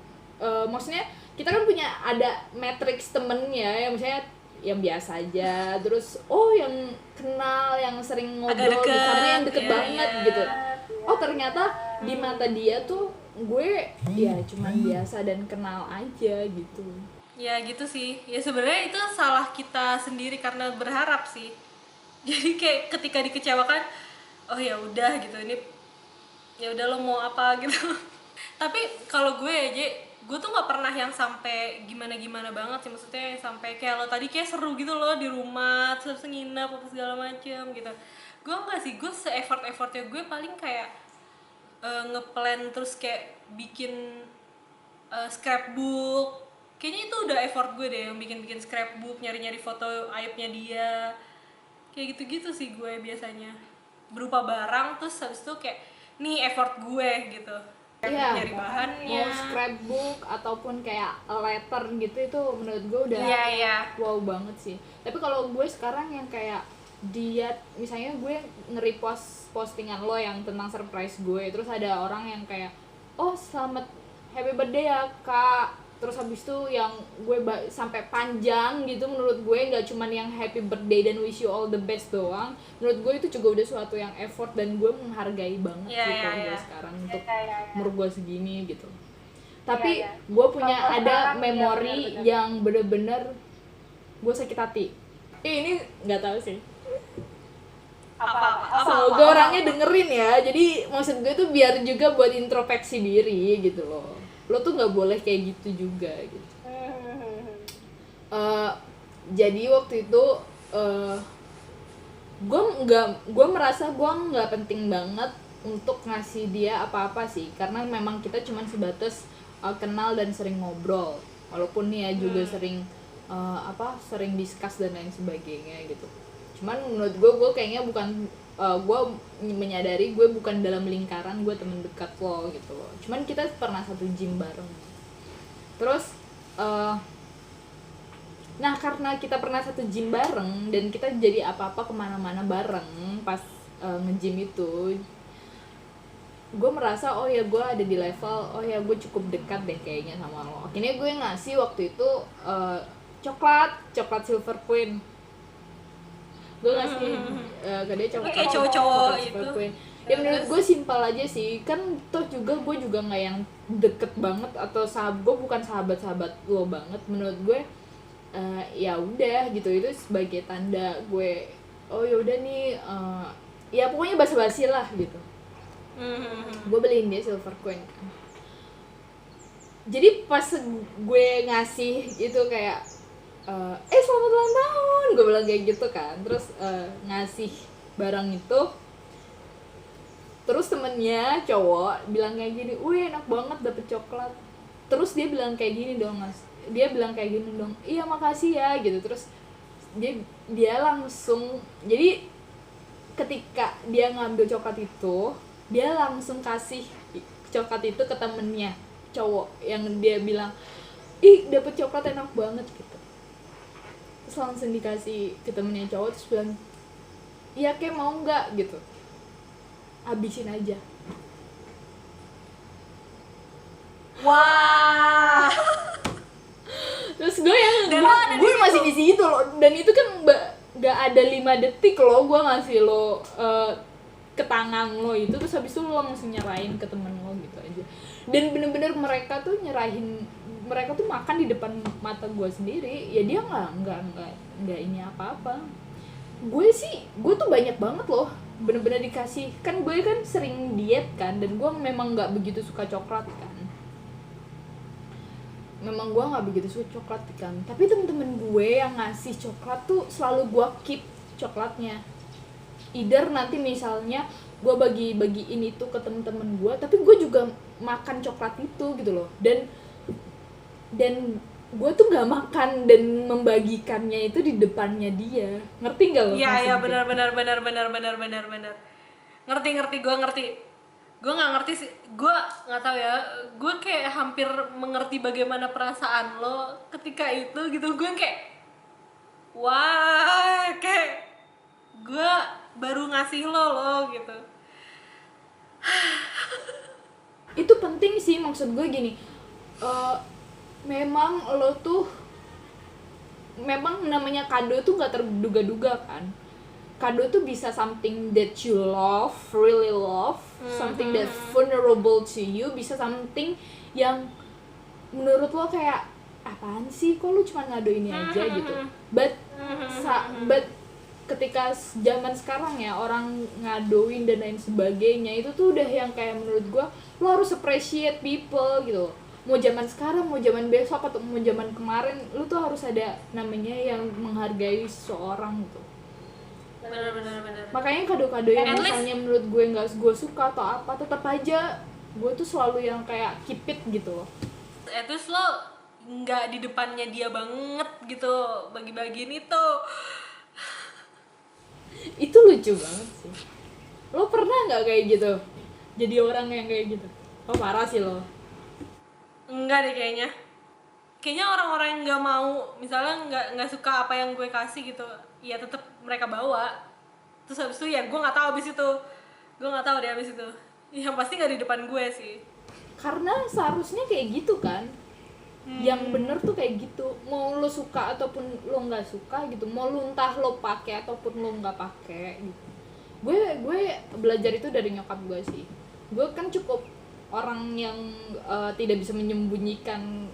maksudnya kita kan punya ada matriks temennya ya, misalnya yang biasa aja, terus yang kenal, yang sering ngobrol di sana, yang deket banget gitu. Oh ternyata di mata dia tuh gue ya cuman biasa dan kenal aja gitu. Ya gitu sih, ya sebenarnya itu salah kita sendiri karena berharap sih. Jadi kayak ketika dikecewakan, oh ya udah gitu, ini ya udah lo mau apa gitu. Tapi kalau gue aja, gue tuh nggak pernah yang sampai gimana banget sih, maksudnya sampai kayak lo tadi kayak seru gitu loh di rumah terus nginep apa segala macem gitu. Gue nggak sih, gue se-effortnya gue paling kayak ngeplan terus kayak bikin scrapbook. Kayaknya itu udah effort gue deh, yang bikin scrapbook, nyari foto aibnya dia, kayak gitu sih gue biasanya, berupa barang. Terus habis itu kayak nih effort gue gitu, Iya, nyari bahannya, mau scrapbook ataupun kayak letter gitu, itu menurut gue udah wow banget sih. Tapi kalau gue sekarang yang kayak dia, misalnya gue nge-repost postingan lo yang tentang surprise gue, terus ada orang yang kayak selamat happy birthday ya kak, terus habis itu yang gue sampai panjang gitu, menurut gue nggak cuman yang happy birthday dan wish you all the best doang. Menurut gue itu juga udah suatu yang effort dan gue menghargai banget sih kalau gue sekarang untuk umur gue segini gitu. Tapi gue punya ada memori yang bener-bener gue sakit hati. Ini nggak tahu sih, semoga orangnya dengerin ya. Jadi maksud gue tuh biar juga buat introspeksi diri gitu loh. Lo tuh nggak boleh kayak gitu juga gitu. Jadi waktu itu gue merasa gue nggak penting banget untuk ngasih dia apa-apa sih, karena memang kita cuman sebatas kenal dan sering ngobrol, walaupun nih ya juga sering sering discuss dan lain sebagainya gitu. Cuman menurut gue kayaknya bukan, gue menyadari gue bukan dalam lingkaran gue temen dekat lo gitu loh. Cuman kita pernah satu gym bareng. Terus nah karena kita pernah satu gym bareng dan kita jadi apa-apa kemana-mana bareng pas nge-gym itu, gue merasa ya gue ada di level ya gue cukup dekat deh kayaknya sama lo. Akhirnya gue ngasih waktu itu coklat Silver Queen. Gue ngasih ke dia coklat kayak cowok-cowok Silver itu. Queen. Ya menurut gue simpel aja sih, kan toh juga gue juga nggak yang deket banget atau gue bukan sahabat lo banget. Menurut gue ya udah gitu, itu sebagai tanda gue ya udah nih, ya pokoknya basa-basi lah gitu. Gue beliin dia Silver Queen kan. Jadi pas gue ngasih itu kayak selamat ulang tahun, gue bilang kayak gitu kan. Terus ngasih barang itu, terus temennya cowok bilang kayak gini, wih enak banget dapet coklat. Terus dia bilang kayak gini dong mas, iya makasih ya gitu. Terus dia langsung, jadi ketika dia ngambil coklat itu, dia langsung kasih coklat itu ke temennya cowok yang dia bilang, ih dapet coklat enak banget gitu. Terus langsung dikasih ke temennya cowok, terus bilang, iya kayak mau nggak gitu, habisin aja. Wah. Terus gue masih di situ loh, dan itu kan nggak ada 5 detik loh gue ngasih lo ke tangan lo itu, terus habis itu lo langsung nyerahin ke temen lo gitu aja. Dan bener-bener mereka tuh mereka tuh makan di depan mata gue sendiri, ya dia nggak ini apa-apa. Gue tuh banyak banget loh bener-bener dikasih, kan gue kan sering diet kan, dan gue memang nggak begitu suka coklat kan, tapi temen-temen gue yang ngasih coklat tuh selalu gue keep coklatnya, either nanti misalnya gue bagiin itu ke temen-temen gue, tapi gue juga makan coklat itu gitu loh, dan gue tuh nggak makan dan membagikannya itu di depannya dia, ngerti nggak lo? Iya benar. Ngerti gue nggak ngerti sih, gue nggak tahu ya, gue kayak hampir mengerti bagaimana perasaan lo ketika itu gitu. Gue kayak wah, kayak gue baru ngasih lo gitu. Itu penting sih, maksud gue gini, memang lo tuh, memang namanya kado tuh nggak terduga-duga kan. Kado tuh bisa something that you love, really love, something that vulnerable to you, bisa something yang menurut lo kayak apaan sih, kok lo cuma ngado ini aja gitu. But ketika zaman sekarang ya, orang ngadoin dan lain sebagainya, itu tuh udah yang kayak menurut gue lo harus appreciate people gitu. Mau zaman sekarang, mau zaman besok, atau mau zaman kemarin, lo tuh harus ada namanya yang menghargai seseorang gitu. Benar. Makanya kado-kado yang At misalnya menurut gue nggak gue suka atau apa, tetap aja gue tuh selalu yang kayak keep it gitu loh. At least lo nggak di depannya dia banget gitu bagi-bagiin itu. Itu lucu banget sih. Lo pernah nggak kayak gitu? Jadi orang yang kayak gitu? Oh parah sih lo. Enggak deh kayaknya. Kayaknya orang-orang yang nggak mau, misalnya nggak suka apa yang gue kasih gitu, ya tetap mereka bawa. Terus habis itu ya gue nggak tahu abis itu, deh abis itu. Yang pasti nggak di depan gue sih. Karena seharusnya kayak gitu kan. Yang bener tuh kayak gitu. Mau lo suka ataupun lo nggak suka gitu. Mau lo entah lo pakai ataupun lo nggak pakai gitu. Gue belajar itu dari nyokap gue sih. Gue kan cukup orang yang tidak bisa menyembunyikan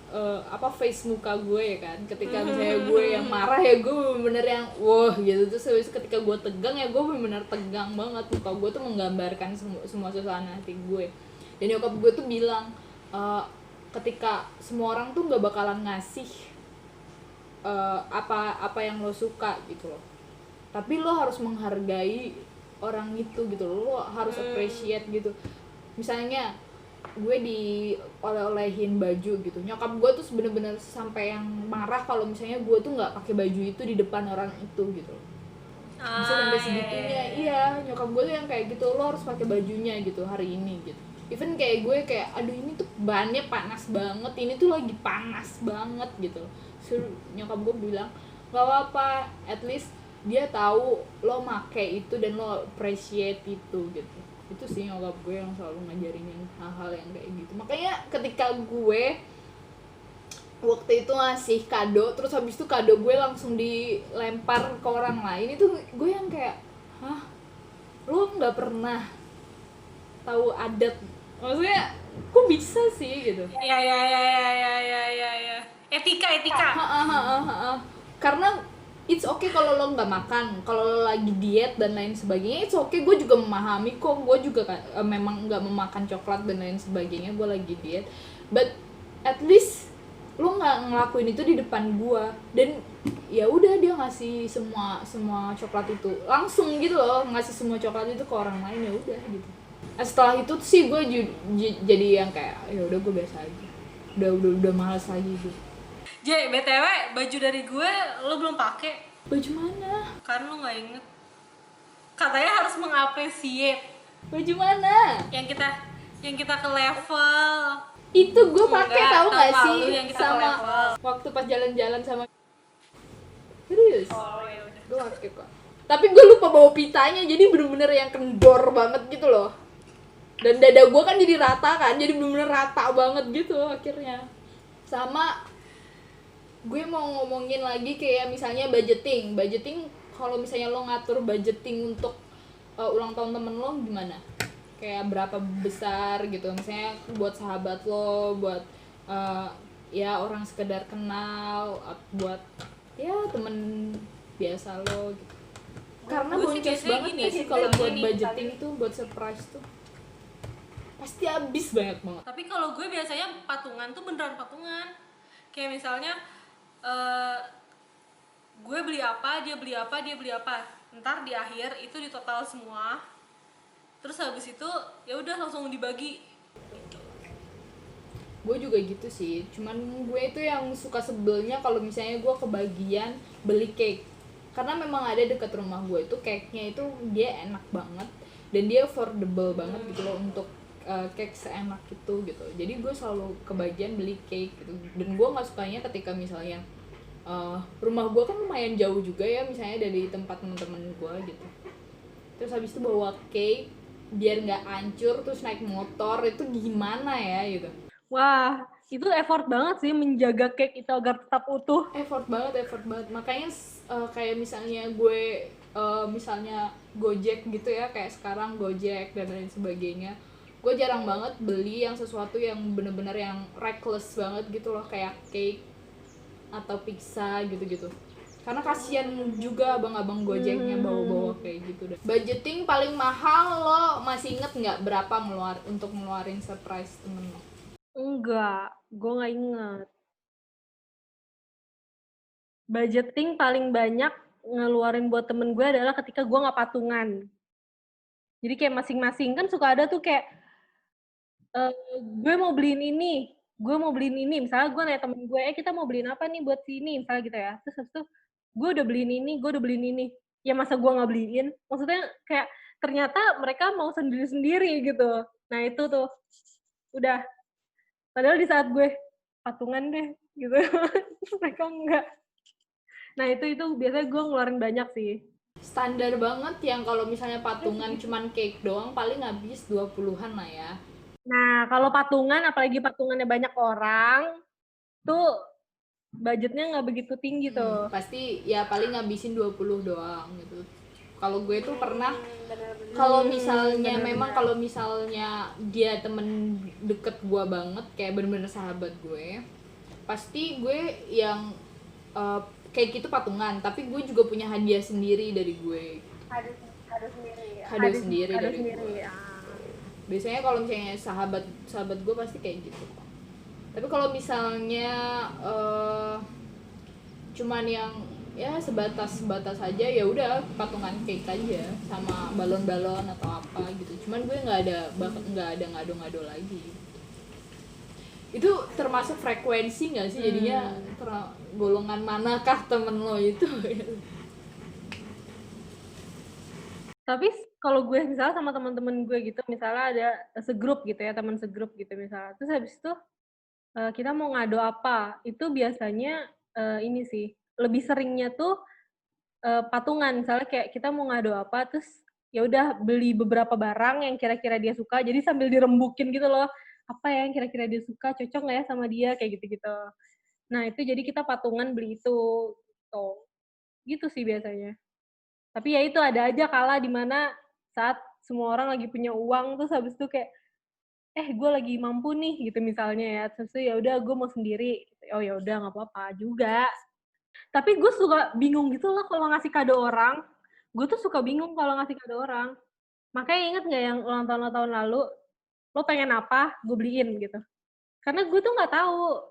face muka gue ya kan. Ketika misalnya gue yang marah ya gue bener-bener yang wah gitu. Terus ketika gue tegang ya gue bener-bener tegang banget. Muka gue tuh menggambarkan semua suasana hati gue. Dan nyokap gue tuh bilang ketika semua orang tuh nggak bakalan ngasih apa yang lo suka gitu loh, tapi lo harus menghargai orang itu gitu loh. Lo harus appreciate gitu. Misalnya gue oleh-olehin baju gitu, nyokap gue tuh bener-bener sampai yang marah kalau misalnya gue tuh nggak pakai baju itu di depan orang itu gitu loh. Bisa sampai segitunya. Iya, nyokap gue tuh yang kayak gitu, lo harus pakai bajunya gitu hari ini gitu. Even kayak gue kayak aduh ini tuh bahannya panas banget, ini tuh lagi panas banget gitu. Nyokap gue bilang gak apa-apa, at least dia tahu lo make itu dan lo appreciate itu gitu. Itu sih nyokap gue yang selalu ngajarin yang hal-hal yang kayak gitu. Makanya ketika gue waktu itu ngasih kado, terus habis itu kado gue langsung dilempar ke orang lain, itu gue yang kayak hah, lo nggak pernah tahu adat, maksudnya kok bisa sih gitu. Ya. Etika. Karena it's okay kalau lo nggak makan, kalau lo lagi diet dan lain sebagainya, it's okay. Gue juga memahami kok, gue juga memang nggak memakan coklat dan lain sebagainya, gue lagi diet, but at least lo nggak ngelakuin itu di depan gue. Dan ya udah, dia ngasih semua coklat itu langsung gitu loh, ngasih semua coklat itu ke orang lain, ya udah gitu. Setelah itu sih gue jadi yang kayak ya udah, gue biasa aja, udah malas lagi gitu. J, BTW baju dari gue lo belum pakai. Baju mana? Karena lo nggak inget. Katanya harus mengapresiasi. Baju mana? Yang kita ke level. Itu gue pakai, tahu nggak tahun sih, lalu yang kita sama ke-level. waktu pas jalan-jalan sama. Serius? Oh ya udah. Gue pakai kok. Tapi gue lupa bawa pitanya, jadi bener-bener yang kendor banget gitu loh. Dan dada gue kan jadi rata kan, jadi bener-bener rata banget gitu akhirnya. Sama gue mau ngomongin lagi kayak misalnya budgeting kalau misalnya lo ngatur budgeting untuk ulang tahun temen lo gimana? kayak berapa besar gitu, misalnya buat sahabat lo, buat ya orang sekedar kenal, buat ya temen biasa lo gitu. Karena Gue sih boncos biasanya banget gini ya sih sih, kalau misalnya buat nih, budgeting tuh, buat surprise tuh pasti habis banyak banget. tapi kalau gue biasanya patungan tuh beneran patungan, kayak misalnya eh, gue beli apa, dia beli apa, dia beli apa, ntar di akhir itu di total semua, terus habis itu ya udah langsung dibagi. Gue juga gitu sih, cuman gue itu yang suka sebelnya kalau misalnya gue kebagian beli cake, karena memang ada dekat rumah gue itu cake-nya itu dia enak banget dan dia affordable banget gitu loh untuk cake seenak itu gitu. Jadi gue selalu kebagian beli cake gitu, dan gue nggak sukanya ketika misalnya rumah gue kan lumayan jauh juga ya, misalnya dari tempat teman-teman gue gitu, terus habis itu bawa cake biar nggak hancur terus naik motor, itu gimana ya gitu. Wah, itu effort banget sih menjaga cake itu agar tetap utuh. Effort banget makanya kayak misalnya gue misalnya Gojek gitu ya, kayak sekarang Gojek dan lain sebagainya, gue jarang banget beli yang sesuatu yang bener-bener yang reckless banget gitu loh, kayak cake atau pizza gitu-gitu, karena kasihan juga abang-abang Gojeknya bawa-bawa kayak gitu deh. Budgeting paling mahal lo masih inget nggak berapa untuk ngeluarin surprise temen lo? Enggak, gue nggak inget. Budgeting paling banyak ngeluarin buat temen gue adalah ketika gue nggak patungan. Jadi kayak masing-masing kan suka ada tuh kayak gue mau beliin ini, gue mau beliin ini. Misalnya gue nanya temen gue, kita mau beliin apa nih buat sini, misalnya gitu ya. Terus habis itu gue udah beliin ini, gue udah beliin ini. Ya masa gue nggak beliin? Maksudnya kayak ternyata mereka mau sendiri-sendiri gitu. Nah itu tuh udah. Padahal di saat gue patungan deh gitu, mereka enggak. Nah itu biasanya gue ngeluarin banyak sih. Standar banget yang kalau misalnya patungan cuman cake doang paling habis 20-an lah ya. Nah kalau patungan, apalagi patungannya banyak orang, tuh budgetnya nggak begitu tinggi tuh. Pasti ya paling ngabisin 20 doang gitu. Kalau gue tuh pernah, kalau misalnya memang kalau misalnya dia temen deket gue banget, kayak bener-bener sahabat gue, pasti gue yang kayak gitu patungan, tapi gue juga punya hadiah sendiri dari gue. Kado sendiri ya. Kado sendiri Ada dari sendiri gue. ya. Biasanya kalau misalnya sahabat gue pasti kayak gitu. Tapi kalau misalnya cuman yang ya sebatas aja, ya udah patungan cake aja sama balon-balon atau apa gitu. Cuman gue nggak ada ngado-ngado lagi. Itu termasuk frekuensi nggak sih jadinya, golongan manakah temen lo itu? Tapi kalau gue misalnya sama teman-teman gue gitu, misalnya ada segrup gitu ya, teman segrup gitu misalnya. Terus habis itu kita mau ngado apa, itu biasanya ini sih, lebih seringnya tuh patungan. Misalnya kayak kita mau ngado apa, terus ya udah beli beberapa barang yang kira-kira dia suka, jadi sambil dirembukin gitu loh, apa ya yang kira-kira dia suka, cocok nggak ya sama dia, kayak gitu-gitu. Nah itu jadi kita patungan beli itu, gitu. Gitu sih biasanya. Tapi ya itu ada aja kala di mana saat semua orang lagi punya uang, terus habis itu kayak, gue lagi mampu nih gitu misalnya ya, terus ya udah gue mau sendiri, oh ya udah nggak apa-apa juga. Tapi gue suka bingung gitu loh kalau ngasih kado orang, gue tuh suka bingung kalau ngasih kado orang. Makanya inget nggak yang ulang tahun lalu, lo pengen apa, gue beliin gitu. Karena gue tuh nggak tahu,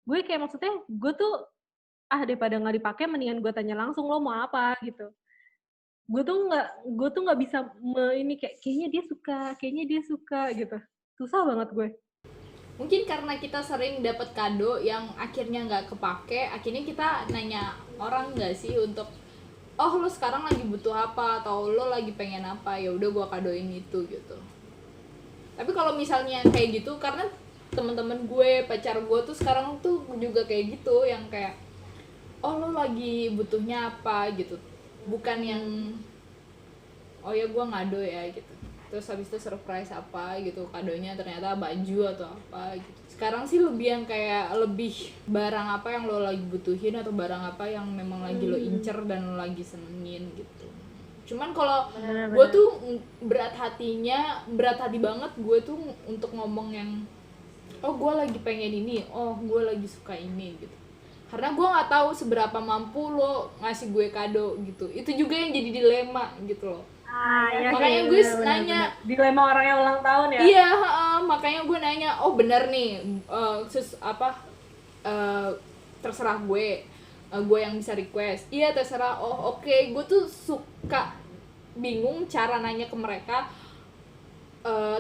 gue kayak maksudnya gue tuh daripada nggak dipakai mendingan gue tanya langsung lo mau apa gitu. Gue tuh nggak bisa ini kayaknya dia suka gitu. Susah banget gue. Mungkin karena kita sering dapat kado yang akhirnya nggak kepake, akhirnya kita nanya orang nggak sih untuk, oh lo sekarang lagi butuh apa atau lo lagi pengen apa, ya udah gua kadoin itu gitu. Tapi kalau misalnya kayak gitu, karena teman-teman gue, pacar gue tuh sekarang tuh juga kayak gitu, yang kayak, oh lo lagi butuhnya apa gitu, bukan yang oh ya gue ngado ya gitu, terus habis itu surprise apa gitu, kadonya ternyata baju atau apa gitu. Sekarang sih lebih yang kayak lebih barang apa yang lo lagi butuhin atau barang apa yang memang lagi lo incer dan lo lagi senengin gitu. Cuman kalau gue tuh berat hati banget gue tuh untuk ngomong yang oh gue lagi pengen ini, oh gue lagi suka ini gitu. Karena gue nggak tahu seberapa mampu lo ngasih gue kado gitu. Itu juga yang jadi dilema gitu loh. Ya, Makanya gue nanya dilema orang yang ulang tahun ya. Iya, makanya gue nanya, oh bener nih, terserah gue yang bisa request. Iya terserah. Oh oke. Gue tuh suka bingung cara nanya ke mereka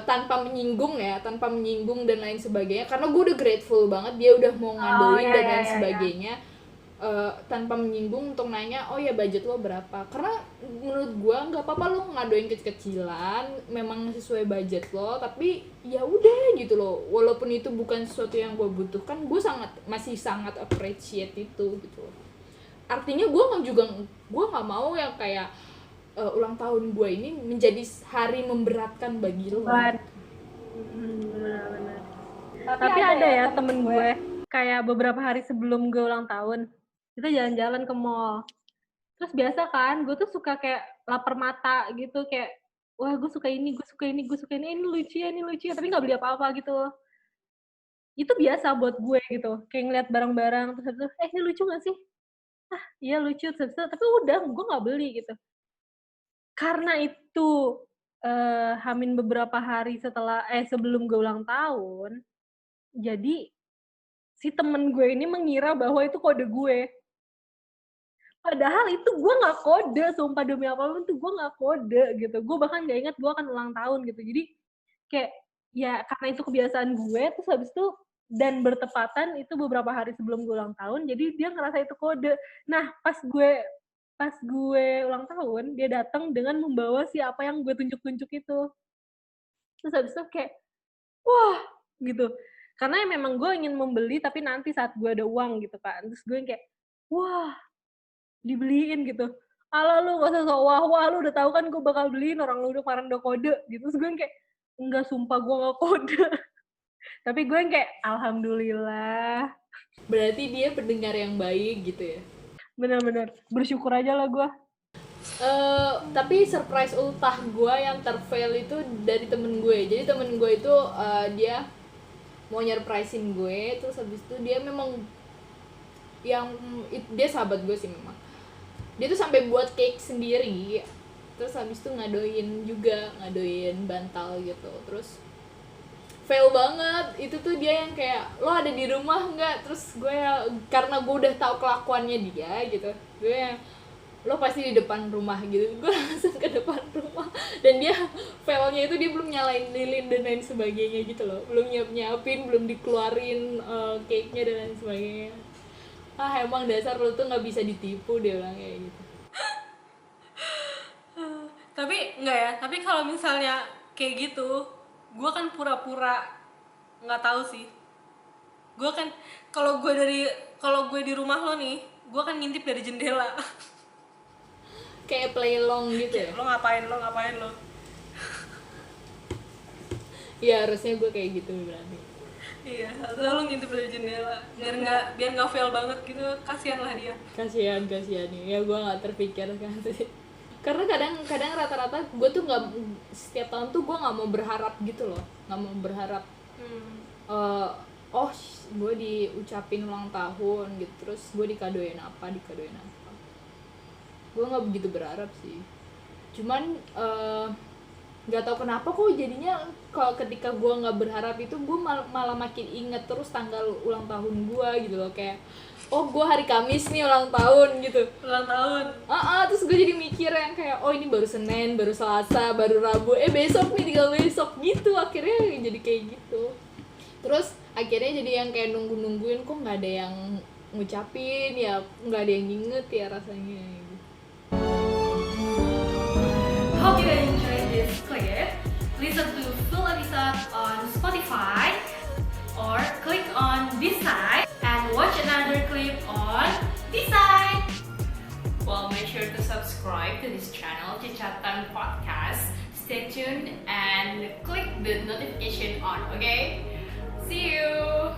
tanpa menyinggung dan lain sebagainya. Karena gue udah grateful banget dia udah mau ngadoin dan lain sebagainya. Tanpa menyinggung untuk nanya, oh ya budget lo berapa? Karena menurut gue nggak apa-apa lo ngadoin kecil-kecilan, memang sesuai budget lo, tapi ya udah gitu loh. Walaupun itu bukan sesuatu yang gue butuhkan, gue masih sangat appreciate itu gitu loh. Artinya gue nggak mau yang kayak ulang tahun gue ini menjadi hari memberatkan bagi lo. Benar. Tapi ada ya temen gue kayak beberapa hari sebelum gue ulang tahun kita jalan-jalan ke mall. Terus biasa kan, gue tuh suka kayak lapar mata gitu, kayak wah gue suka ini, ini lucu ya, tapi nggak beli apa-apa gitu. Itu biasa buat gue gitu, kayak ngeliat barang-barang terus habis itu, ini lucu nggak sih? Ah iya lucu, terus tapi udah gue nggak beli gitu. Karena itu hamin beberapa hari sebelum gue ulang tahun, jadi si temen gue ini mengira bahwa itu kode gue. Padahal itu gue nggak kode, sumpah demi apapun tuh gue nggak kode gitu. Gue bahkan nggak ingat gue akan ulang tahun gitu. Jadi kayak ya karena itu kebiasaan gue, terus habis itu dan bertepatan itu beberapa hari sebelum gue ulang tahun, jadi dia ngerasa itu kode. Nah pas gue ulang tahun, dia datang dengan membawa si apa yang gue tunjuk-tunjuk itu. Terus habis itu kayak wah gitu. Karena memang gue ingin membeli tapi nanti saat gue ada uang gitu kan. Terus gue kayak wah dibeliin gitu. Ala lu gak usah sok wah lu udah tahu kan gue bakal beliin, orang lu udah kemarin udah kode gitu. Terus gue kayak enggak, sumpah gue gak kode. Tapi gue kayak alhamdulillah. Berarti dia pendengar yang baik gitu ya. Benar-benar bersyukur aja lah gue. Tapi surprise ultah gue yang terfail itu dari temen gue. Jadi temen gue itu dia mau nyerprisein gue, terus habis itu dia memang dia sahabat gue sih memang. Dia tuh sampai buat cake sendiri, terus habis itu ngadoin bantal gitu. Terus fail banget. Itu tuh dia yang kayak lo ada di rumah nggak? Terus gue karena gue udah tahu kelakuannya dia gitu, gue yang lo pasti di depan rumah gitu, gue langsung ke depan rumah. Dan dia failnya itu dia belum nyalain lilin dan lain sebagainya gitu loh, belum nyiapin, belum dikeluarin cake-nya dan lain sebagainya. Emang dasar lo tuh nggak bisa ditipu, dia bilang kayak gitu. Tapi enggak ya, tapi kalau misalnya kayak gitu, gue kan pura-pura nggak tahu sih. Gue kan kalau gue di rumah lo nih, gue kan ngintip dari jendela. Kayak play long gitu ya. Lo ngapain lo? Iya harusnya gue kayak gitu berarti. Iya, selalu ngintip dari jendela biar nggak fail banget gitu. Kasihan lah dia. Kasihan ya, gue nggak terpikir kan sih. Karena kadang rata-rata gue tuh nggak, setiap tahun tuh gue nggak mau berharap gitu loh, nggak mau berharap gue diucapin ulang tahun gitu, terus gue dikadoin apa. Gue nggak begitu berharap sih. Cuman nggak tahu kenapa kok jadinya kalau ketika gue nggak berharap itu gue malah makin inget terus tanggal ulang tahun gue gitu loh, kayak gue hari Kamis nih ulang tahun gitu. Terus gue jadi mikir yang kayak ini baru Senin, baru Selasa, baru Rabu, besok nih, tinggal besok gitu. Akhirnya jadi kayak gitu. Terus akhirnya jadi yang kayak nungguin kok nggak ada yang ngucapin ya, nggak ada yang nginget ya rasanya gitu. Hope you enjoyed this clip. Listen to full episode on Spotify or click on this side and watch another clip on this side. Well, make sure to subscribe to this channel, Cicatan Podcast. Stay tuned and click the notification on, okay? See you!